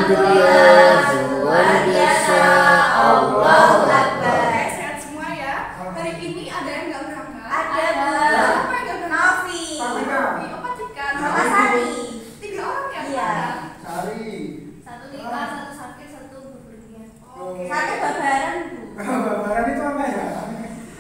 Alhamdulillah, luar biasa. Allahu Akbar. Oke, sehat semua ya. Hari ini ada yang nggak berangkat? Ada, Bu. Siapa yang nggak berangkat? Novi. Novi. Oh, Patika. Sama Sari. 3 orang ya? Iya. Sari. Satu nikah, satu sakit, satu bepergian. Oke. Satu babaran, Bu. Babaran itu apa ya?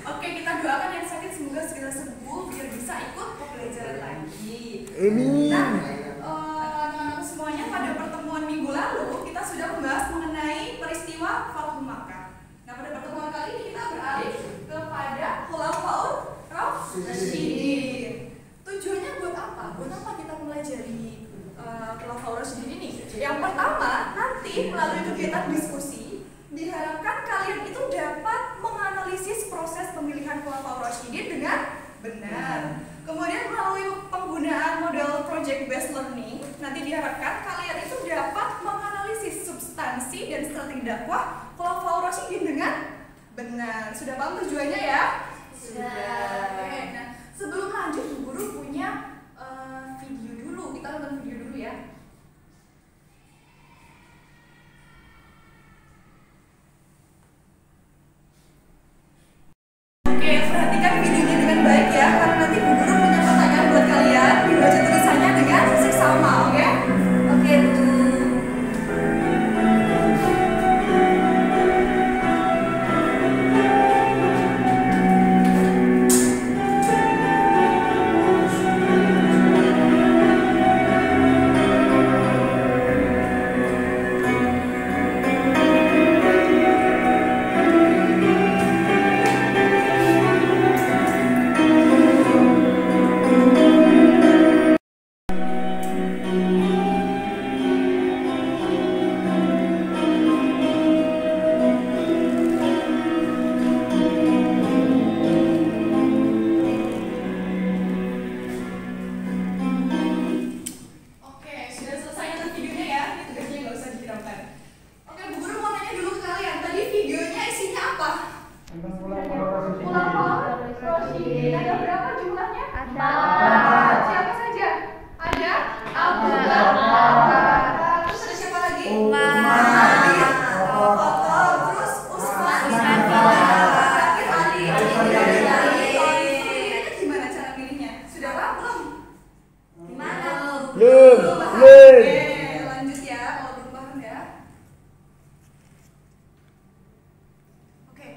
Oke, kita doakan yang sakit semoga segera sembuh biar bisa ikut pembelajaran lagi. Ini. Nah, teman-teman semuanya, pada pertemuan minggu lalu kita sudah membahas mengenai peristiwa Fathu Makkah. Nah, pada pertemuan kali ini kita beralih kepada Khulafaur Rasyidin. Tujuannya buat apa? Buat apa kita mempelajari Khulafaur Rasyidin ini? Yang pertama, nanti melalui kegiatan diskusi diharapkan kalian itu dapat menganalisis proses pemilihan Khulafaur Rasyidin dengan benar. Kemudian melalui penggunaan model project based learning, nanti diharapkan kalian itu dapat menganalisis substansi dan strategi dakwah Khulafaur Rasyidin dengan benar. Sudah paham tujuannya ya? Sudah. Oke, nah sebelum lanjut Bu Guru punya video dulu. Kita nonton video dulu ya. Oke, perhatikan videonya dengan baik ya, karena nanti Bu Guru punya pertanyaan buat kalian. Dibaca tulisannya dengan seksama, oke? Oke, Bu. Oke, sudah selesai nonton videonya ya. Ini tugasnya nggak usah dihiraukan. Oke, Bu Guru mau nanya dulu ke kalian. Tadi videonya isinya apa? Khulafaur Rasyidin. Ada berapa jumlahnya? Ada. Siapa saja? Ada Abu Bakar. Terus ada siapa lagi? Umar. Ali. Khattab. Terus Utsman bin Affan. Terakhir Ali. Pilihnya gimana cara pilihnya? Sudah paham belum? Gimana, Bu? Belum. Oke, lanjut ya, kalau belum paham ya. Oke,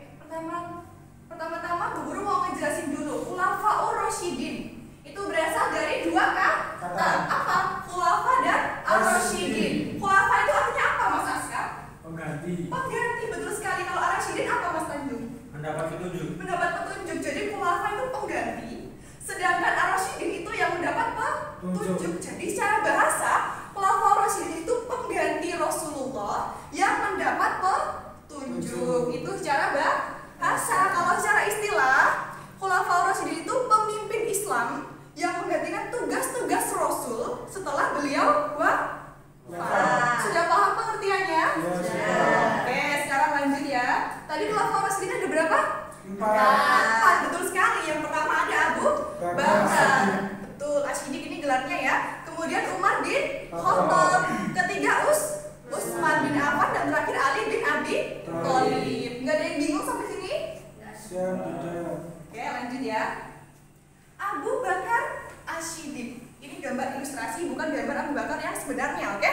pertama-tama Bu Guru mau ngejelasin dulu Khulafaur Rasyidin. Itu berasal dari dua kata. Apa? Khulafa dan Ar-Rasyidin. Khulafa itu artinya apa, Mas Askar? Pengganti. Pengganti, betul sekali. Kalau Ar-Rasyidin apa, Mas Tanjung? Mendapat petunjuk. Mendapat petunjuk. Jadi khulafa itu pengganti, sedangkan Ar-Rasyidin itu yang mendapat petunjuk. Jadi secara bahasa, Khulafaur Rasyidin itu pengganti Rasulullah yang mendapat petunjuk. Itu secara bahasa. Kalau secara istilah, Khulafaur Rasyidin itu pemimpin Islam yang menggantikan tugas-tugas Rasul setelah beliau wafat. Sudah paham pengertiannya? Oke, sekarang lanjut ya. Tadi Khulafaur Rasyidin ada berapa? 4. Betul sekali. Yang pertama ada Abu Bakar. Betul, Asyidik ini gelarnya ya. Kemudian Umar bin Khattab. Ketiga Utsman bin Affan dan terakhir Ali bin Abi Thalib. Nggak ada yang bingung sampai sini? Siap, tidak. Oke, lanjut ya. Abu Bakar Asyidik. Ini gambar ilustrasi, bukan gambar Abu Bakar yang sebenarnya, oke?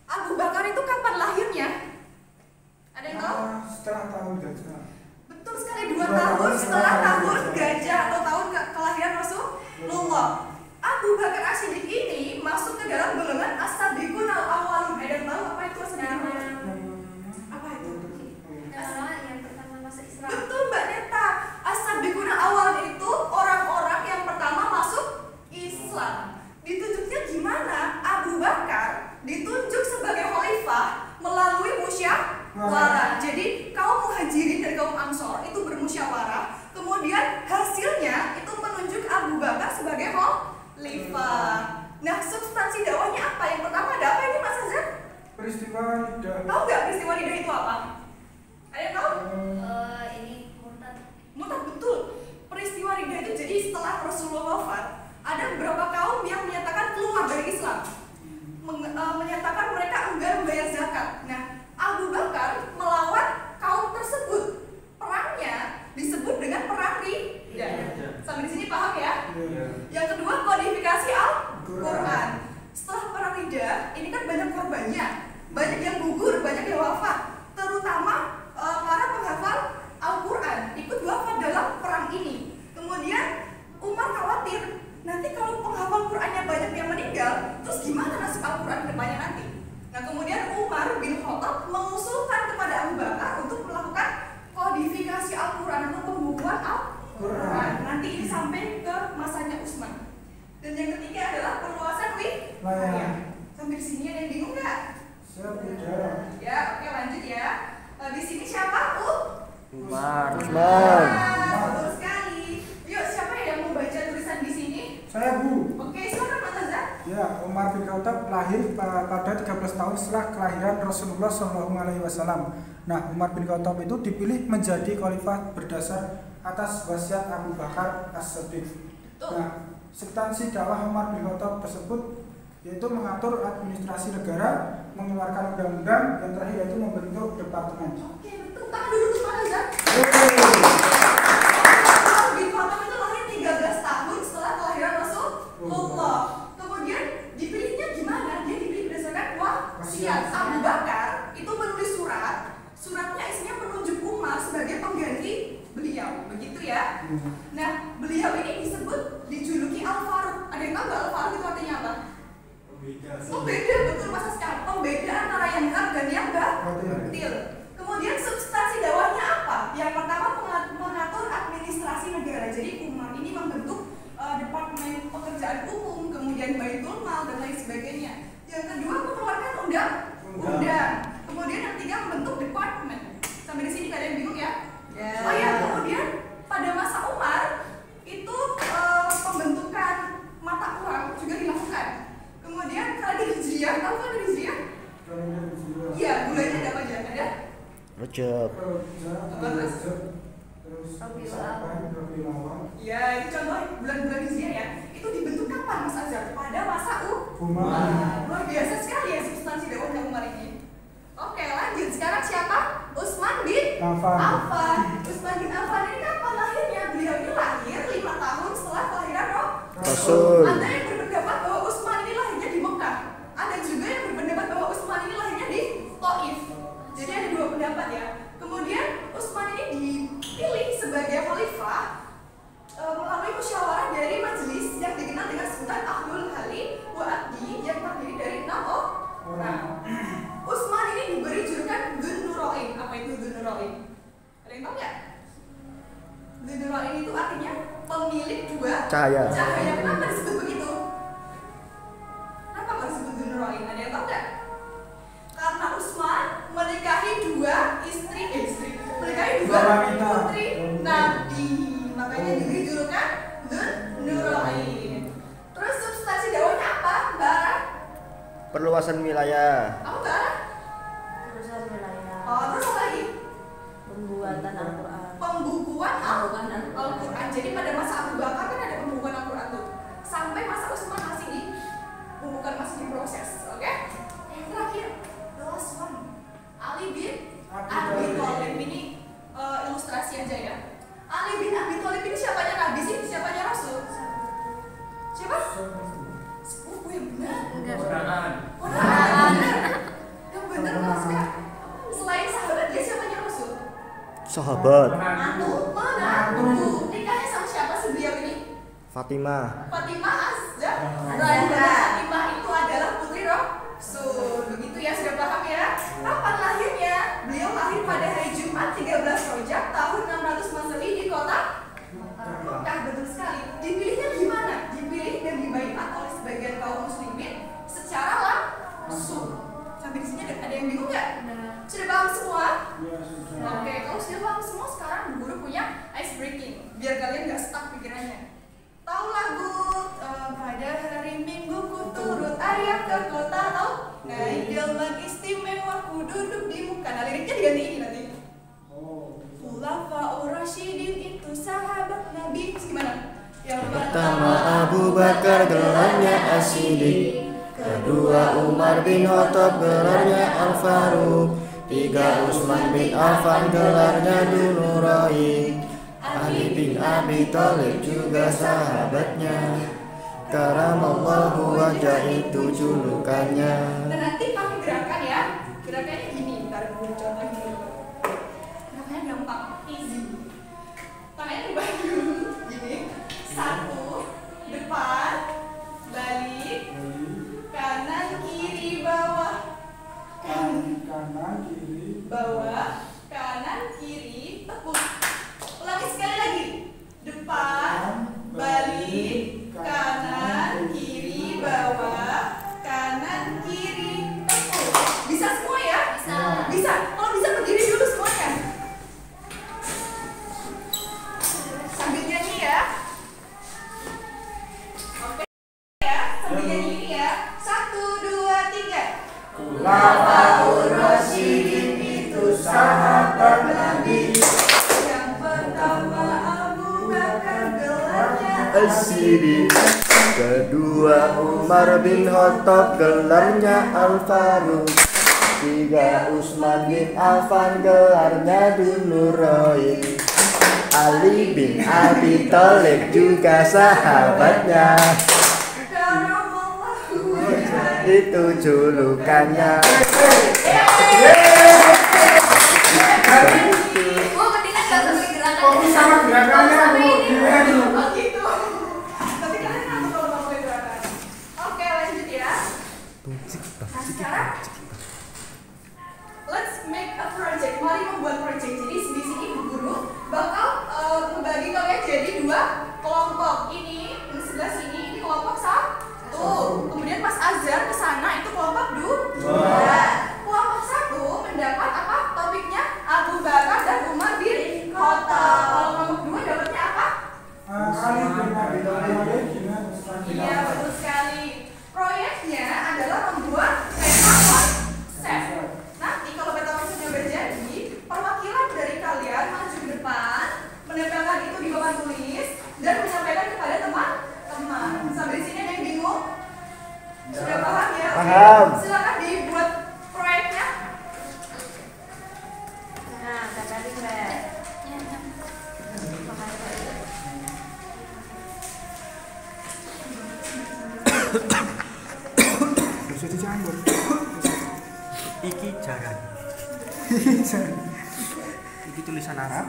Abu Bakar itu kapan lahirnya? Ada yang tahu? Setelah tahun gajah. Betul sekali, 2 tahun setelah tahun gajah atau tahun kelahiran Rasulullah. Abu Bakar Asyidik ini masuk ke dalam golongan as-sabiqun al-awwalun. Ada yang tahu apa itu as-sabiqun? Apa itu? Yang pertama masuk Islam. Betul, Mbak Neta. As-sabiqun al-awwalun itu orang-orang yang pertama masuk Islam. Ditunjuknya gimana? Abu Bakar ditunjuk sebagai khalifah melalui musyawarah. Jadi kaum muhajirin dan kaum ansor itu bermusyawarah. Kemudian hasilnya itu menunjuk Abu Bakar sebagai khalifah. Nah, substansi dakwahnya apa? Yang pertama ada apa ini, Mas Azhar? Peristiwa Lidah. Tahu nggak peristiwa Lidah itu apa? Ada yang tahu? Ini murtad. Murtad, betul. Peristiwa Ridha itu jadi setelah Rasulullah wafat, ada beberapa kaum yang menyatakan keluar dari Islam, menyatakan mereka enggan membayar banyak yang gugur, banyak yang wafat, terutama para penghafal Al-Quran ikut wafat dalam perang ini. Kemudian Umar khawatir, nanti kalau penghafal Qurannya banyak yang meninggal, terus gimana nasib Al-Quran ke depannya nanti? Nah, kemudian Umar bin Khattab mengusulkan kepada Abu Bakar untuk melakukan kodifikasi Al-Quran atau pembukuan Al-Quran. Nanti ini sampai ke masanya Utsman. Dan yang ketiga adalah perluasan wilayah. Sampai di sini ada yang bingung nggak? Siap tidak. Ya, oke lanjut ya. Di sini siapa? Umar. Betul sekali. Yuk, siapa yang mau baca tulisan di sini? Saya Bu. Oke, silakan Mas Azhar. Ya, Umar bin Khattab lahir pada 13 tahun setelah kelahiran Rasulullah SAW. Nah, Umar bin Khattab itu dipilih menjadi khalifah berdasar atas wasiat Abu Bakar As-Siddiq. Nah, substansi dakwah Umar bin Khattab tersebut yaitu mengatur administrasi negara, mengeluarkan undang-undang, yang terakhir yaitu membentuk departemen. Oke, betul. Tangan dulu tuh Mas Azhar. Umar bin Khattab itu lahir 13 tahun setelah kelahiran Rasulullah. Kemudian dipilihnya gimana? Dia dipilih berdasarkan wasiat. Abu Bakar itu menulis surat. Suratnya isinya menunjuk Umar sebagai pengganti beliau, begitu ya. Nah, beliau ini dijuluki Al-Faruq. Ada yang tahu nggak Al-Faruq itu artinya apa? Pembeda, betul Mas Askar. Pembeda antara yang hak dan yang batil. Kemudian substansi dakwahnya apa? Yang pertama mengatur administrasi negara. Jadi Umar ini membentuk departemen pekerjaan umum, kemudian Baitul Mal dan lain sebagainya. Yang kedua mengeluarkan undang-undang. Kemudian yang ketiga membentuk departemen. Sampai di sini kalian bingung ya? Oh ya, kemudian pada masa Umar itu pembentukan mata uang juga dilakukan. Kemudian kalender Hijriah, tahu kalender Hijriah? Iya, bulannya ada apa aja? Ada? Rajab. Terus Rabiul Awal. Ya, itu contoh bulan-bulan Hijriah ya. Itu dibentuk kapan Mas Azhar? Pada masa Umar. Luar biasa sekali ya substansi dakwahnya Umar ini. Oke, lanjut. Sekarang siapa? Utsman bin Affan. Utsman bin Affan ini kapan lahirnya? Beliau ini lahir 5 tahun setelah kelahiran Rasul. Ada yang berpendapat bahwa Utsman ini lahirnya di Mekah. Ada juga yang berpendapat bahwa Utsman ini lahirnya di Taif. Jadi ada dua pendapat ya. Kemudian Utsman ini dipilih sebagai khalifah melalui musyawarah dari majelis yang dikenal dengan sebutan Ahlul Halli wa Aqdi yang terdiri dari 6 orang. Utsman ini diberi julukan Dzun Nurain. Apa itu Dzun Nurain? Ada yang tahu nggak? Dzun Nurain itu artinya pemilik dua Cahaya. Kenapa disebut begitu? Kenapa kok disebut Dzun Nurain? Ada yang tahu nggak? Karena Utsman menikahi dua menikahi dua putri Nabi. Makanya diberi julukan Dzun Nurain. Terus substansi dakwahnya apa, Mbak? Perluasan wilayah. Apa, Mbak? Urusan wilayah. Oh, terus apa lagi? Pembuatan Al-Quran. Pembukuan Al-Quran. Jadi pada masa Abu Bakar kan ada pembukuan Al-Quran tuh. Sampai masa Utsman masih diproses, oke? Yang terakhir, the last one. Ali bin Abi Thalib ini ilustrasi aja ya. Ali bin Abi Thalib ini siapanya Nabi sih? Siapanya Rasul? Siapa? Sepupu yang benar. Yang benar Mas Kak. Selain sahabat dia siapanya Rasul? Sahabat. Mantu. Nikahnya sama siapa sih beliau ini? Fatimah. Fatimah Fatimah itu adalah putri Rasul. Begitu ya, sudah paham ya? Kapan lahirnya? Beliau lahir pada hari Jumat 13 Rajab tahun 600 Masehi di kota Mekah. Betul sekali. Dipilihnya gimana? Dipilih dan dibaiat oleh sebagian kaum muslimin secara langsung. Sampai di sini ada yang bingung nggak? Sudah paham semua? Oke, kalau sudah paham semua, sekarang Bu Guru punya ice breaking biar kalian nggak stuck pikirannya. Tahu lagu pada hari Minggu ku turut ayah ke kota, tahu? Naik delman istimewa ku duduk di muka. Nah, liriknya diganti ini nanti. Khulafaur Rasyidin itu sahabat Nabi. Gimana? Yang Pertama Abu Bakar gelarnya As-Siddiq, kedua Umar bin Khattab gelarnya Al-Faruq, tiga Utsman bin Affan gelarnya Dzun Nurain, Ali bin Abi Thalib juga sahabatnya, karamallahu wajah itu julukannya. Dan nanti pakai gerakan ya. Gerakannya gini, ntar gue contohin dulu. Gerakannya gampang, easy. Tangannya dibalik dulu, gini. 1, depan, balik, kanan, kiri, bawah. Kanan, kiri, Bawah, kanan, kiri, tepuk. Ulangi sekali lagi. Depan, balik, kanan, kiri, bawah, kanan, kiri, tepuk. Bisa semua ya? Bisa. Bisa. Kalau bisa berdiri dulu semuanya. Sambil nyanyi ya. Oke ya, sambil nyanyi ini ya. 1, 2, 3. Khulafaur Rasyidin itu sahabat Nabi. Yang pertama Abu Bakar gelarnya As-Siddiq. Kedua Umar bin Khattab gelarnya Al-Faruq. 3 Utsman bin Affan gelarnya Dzunurain. Ali bin Abi Thalib juga sahabatnya, Karamallahu wajhahu. itu julukannya. Bu, mendingan gak usah gerakan. Fokus sama gerakannya, Bu. Gimana dulu? Oh gitu. Tapi kalian nggak tahu kalau mau gerakan. Oke, lanjut ya. Nah, sekarang let's make a project. Mari membuat project. Jadi di sini Bu Guru bakal membagi kalian jadi 2 kelompok. Ini di sebelah sini ini kelompok 1. Kemudian Mas Azhar ke sana itu kelompok 2. Kelompok 1 mendapat apa? Topiknya Abu Bakar dan Umar bin Khattab. Kalau kelompok 2 dapatnya apa? Ali bin Abi Thalib dengan Utsman bin Iya, Affan. betul sekali. Proyeknya adalah membuat peta konsep. Nanti kalau peta konsepnya udah jadi, perwakilan dari kalian maju ke depan, menempelkan itu di papan tulis dan menyampaikan kepada teman-teman. Sampai sini ada yang bingung? Sudah paham ya? Paham. Silakan dibuat proyeknya. Nah, tadi Mbak. Bisa dicampur. Iki jaran. Iki tulisan Arab.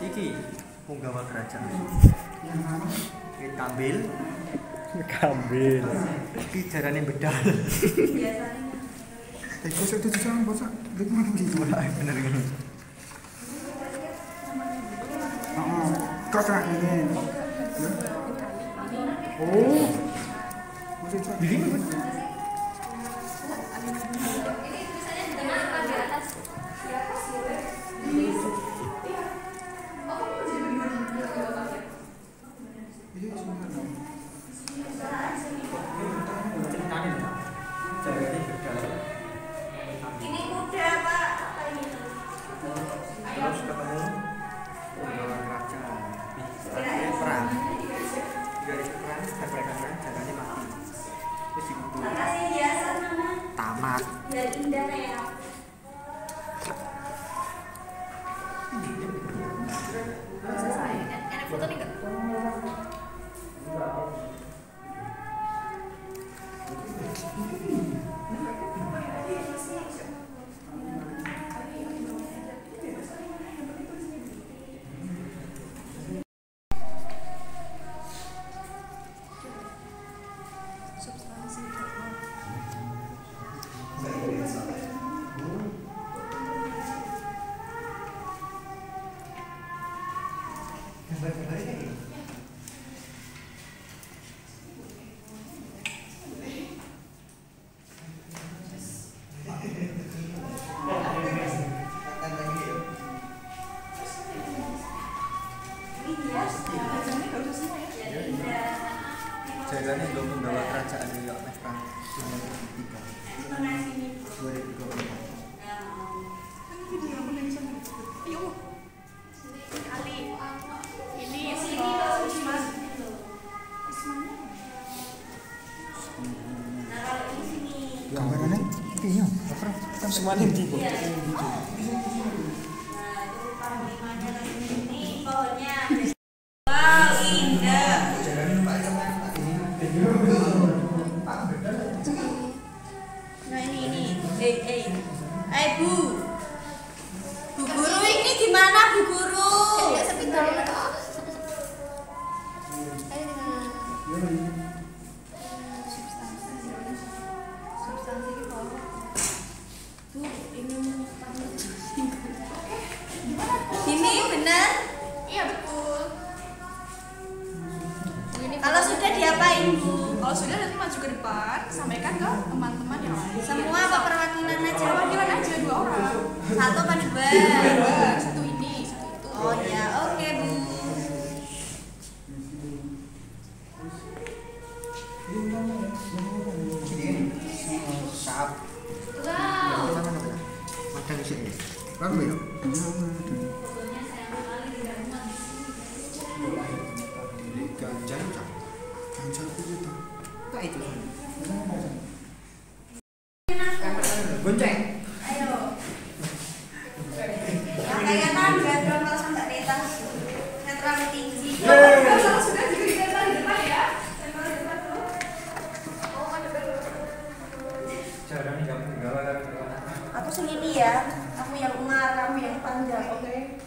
Iki punggawa kerajaan. Iki kambil. Kambil. Iki jarane bedal. Kok itu dicampur, Sak? Gimana gitu? Bener gini. Heeh. Kakak ini. Oh. Ini Ini tulisannya di tengah apa di atas? Ini kuda, Pak. Apa ini? terus ketemu punggawa kerajaan. Perang. Dari perang, mereka jarane mati. Terus dikutuk. Makasih biasa Mama. Tamat. Biar indah ya. Selesai. Enak foto nih enggak? Jarane lho punggawa kerajaan yo nek perang dunia ketiga. 2024. Gambarannya piye? Semuanya di bawah. Wow, indah. Bu. Bu guru ini gimana Bu guru? Kayak sepidol. Substansi itu apa? Bu, Ini benar? Iya betul. Kalau sudah diapain Bu? Kalau sudah nanti maju ke depan, sampaikan ke teman-teman yang lain. Semua apa perwakilan aja? Perwakilan aja 2 orang. Satu apa dua? Satu ini, satu itu. Oh ya, oke Bu. Saat wow. madang sih. Kan ya. Ganjar kan. Ganjar itu. Apa itu? Bonceng. Ayo. Yang kayak tangga dong kalau sampai di atas. Netral tinggi. Kalau sudah juga ditempel di depan ya. Tempel di depan dulu. Aku sing ini ya. Kamu yang Umar, kamu yang panjang. Oke.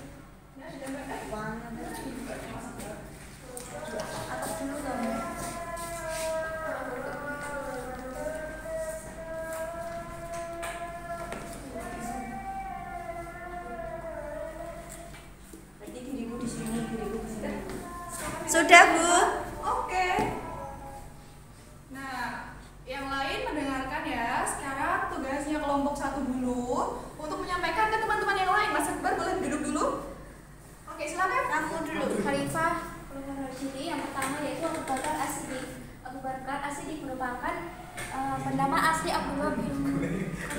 Atas dulu dong. Berarti dirimu di sini, dirimu di sini. Sudah Bu. Oke. Nah, yang lain mendengarkan ya. Sekarang tugasnya kelompok 1 dulu untuk menyampaikan ke teman-teman yang lain. Mas Akbar boleh duduk dulu? Oke, silakan. Aku dulu. Khalifah Rasyidi yang pertama yaitu Abu Bakar As-Siddiq. Abu Bakar As-Siddiq merupakan bernama asli Abdullah bin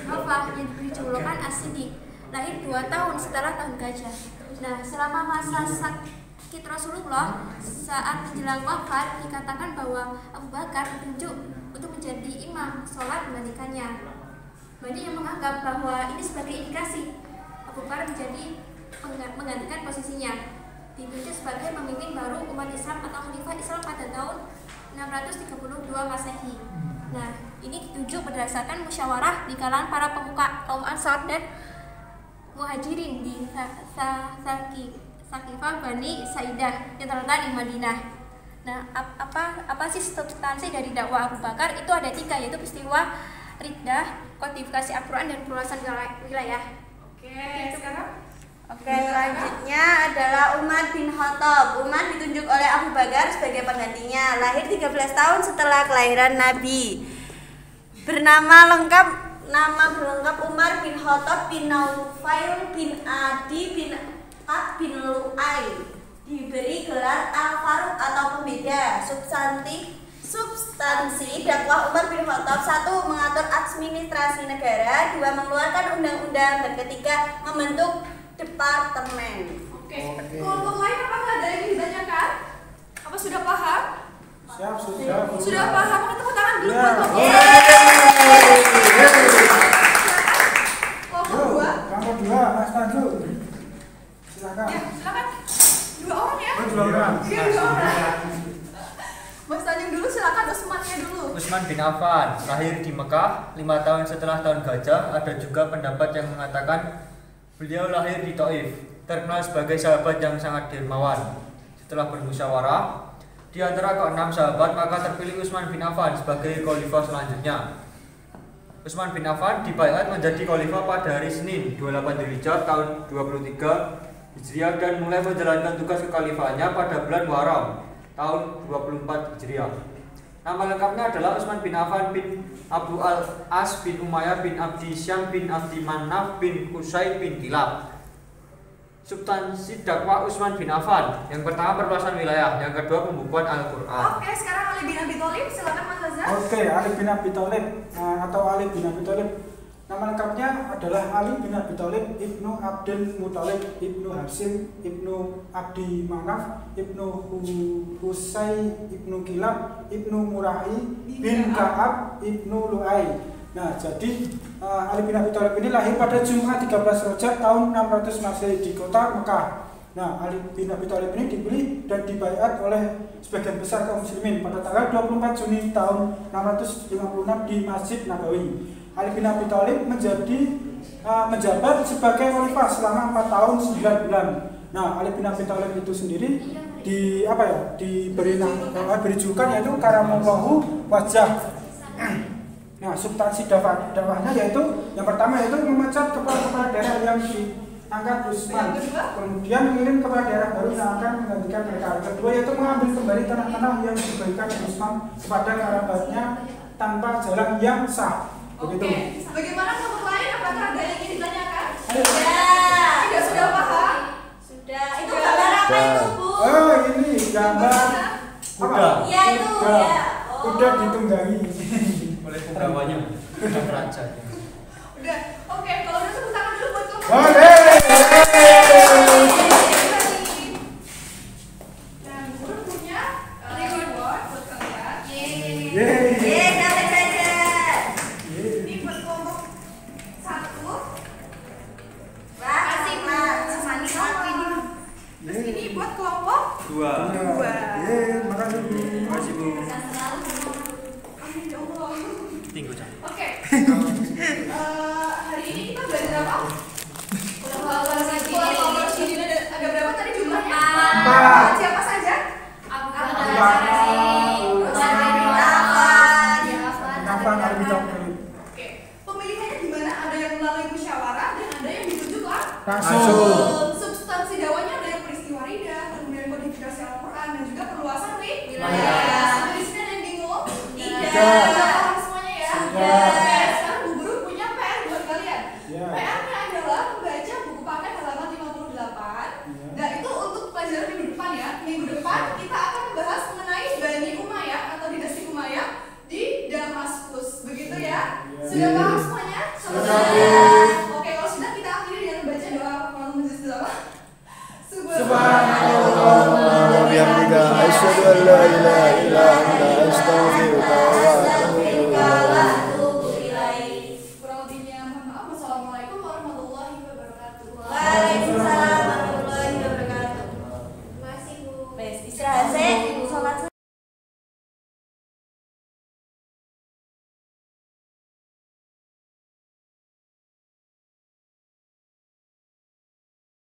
Hafah yang diberi julukan As-Siddiq. Lahir 2 tahun setelah tahun gajah. Nah, selama masa sakit Rasulullah saat menjelang wafat dikatakan bahwa Abu Bakar ditunjuk untuk menjadi imam sholat menggantikannya. Banyak yang menganggap bahwa ini sebagai indikasi Abu Bakar menjadi menggantikan posisinya, ditunjuk sebagai pemimpin baru umat Islam atau khalifah Islam pada tahun 632 Masehi. Nah, ini ditunjuk berdasarkan musyawarah di kalangan para pemuka kaum Ansar dan Muhajirin di Sakifah Bani Saidah yang terletak di Madinah. Nah, apa sih substansi dari dakwah Abu Bakar? Itu ada 3, yaitu peristiwa riddah, kodifikasi Al-Quran, dan perluasan wilayah. Oke, sekarang Oke, selanjutnya adalah Umar bin Khattab. Umar ditunjuk oleh Abu Bakar sebagai penggantinya. Lahir 13 tahun setelah kelahiran Nabi. Nama berlengkap Umar bin Khattab bin Naufail bin Adi bin Ka'ab bin Lu'ay. Diberi gelar Al-Faruq atau pembeda. Substansi dakwah Umar bin Khattab: 1. Mengatur administrasi negara, 2. Mengeluarkan undang-undang, dan 3. Membentuk departemen. Oke. Kelompok lain apakah ada yang ditanyakan? Apa sudah paham? Siap, sudah. Sudah paham? Maka tepuk tangan dulu Ya. buat kelompok. Kelompok 2. Kelompok 2, Mas Tanju. Silakan. Ya, silakan. 2 orang ya? 2 orang. Iya, 2 orang. Mas Tanjung dulu, silakan. Usmannya dulu. Utsman bin Affan lahir di Mekah 5 tahun setelah tahun gajah. Ada juga pendapat yang mengatakan beliau lahir di Taif. Terkenal sebagai sahabat yang sangat dermawan. Setelah bermusyawarah di antara ke-6 sahabat, maka terpilih Utsman bin Affan sebagai khalifah selanjutnya. Utsman bin Affan dibaiat menjadi khalifah pada hari Senin 28 Dzulhijjah tahun 23 Hijriah dan mulai menjalankan tugas kekhalifahannya pada bulan Muharram tahun 24 Hijriah. Nama lengkapnya adalah Utsman bin Affan bin Abu al-As bin Umayyah bin Abdi Syam bin Abdi Manaf bin Qusay bin Kilab. Substansi dakwah Utsman bin Affan: yang pertama perluasan wilayah, yang kedua pembukuan Al-Quran. Oke, sekarang Ali bin Abi Thalib, silakan Mas Azhar. Oke, Ali bin Abi Thalib atau Ali bin Abi Thalib. Nama lengkapnya adalah Ali bin Abi Thalib ibnu Abdul Muthalib ibnu Hasim ibnu Abdi Manaf ibnu Qusay ibnu Kilab ibnu Murahi bin Ka'ab ibnu Lu'ay. Nah, jadi Ali bin Abi Thalib ini lahir pada Jumat 13 Rajab tahun 600 Masehi di kota Mekah. Nah, Ali bin Abi Thalib ini dipilih dan dibaiat oleh sebagian besar kaum muslimin pada tanggal 24 Juni tahun 656 di Masjid Nabawi. Ali bin Abi Thalib menjabat sebagai khalifah selama 4 tahun 9 bulan. Nah, Ali bin Abi Thalib itu sendiri diberi julukan yaitu karamallahu wajah. Nah, substansi dakwahnya yaitu yang pertama yaitu memecat kepala daerah yang diangkat Utsman, kemudian mengirim kepala daerah baru yang akan menggantikan mereka. Kedua yaitu mengambil kembali tanah-tanah yang diberikan Utsman kepada kerabatnya tanpa jalan yang sah. Begitu. Oke, bagaimana nomor lain? Apakah ada yang ingin ditanyakan? Sudah. Sudah paham? Sudah. Itu gambar apa itu, Bu? Oh, ini gambar kuda. Iya itu ya. Kuda ditunggangi Oleh pegawainya, kuda raja. Udah. Oke, kalau udah tepuk tangan dulu buat kelompok. Boleh. Dan guru punya reward buat kalian. Yeay. Dapat saja. Ini buat kelompok 1. Wah, Kasih, Bu. manis aku ini. Terus ini buat kelompok 2. Yeay, makasih Bu. Makasih Bu. Amin ya Allah. Tinggal Cak. Oke. Hari ini kita belajar apa? Kolaborasi ada berapa tadi jumlahnya? 4. Siapa saja? Kenapa Ali bin Abi Thalib? Oke. Pemilihannya gimana? Ada yang melalui musyawarah dan ada yang ditunjuk Langsung. Substansi dakwahnya ada yang peristiwa rida, kemudian kodifikasi Al-Quran dan juga perluasan wilayah. Sampai di sini ada yang bingung? Tidak. Sudah paham semuanya ya? Sudah. Oke, sekarang Bu Guru punya PR buat kalian. Ya. PR-nya adalah membaca buku paket halaman 58. Nah, itu untuk pelajaran minggu depan ya. Minggu depan kita akan membahas mengenai Bani Umayyah atau dinasti Umayyah di Damaskus. Begitu ya? Sudah paham semuanya? Sudah.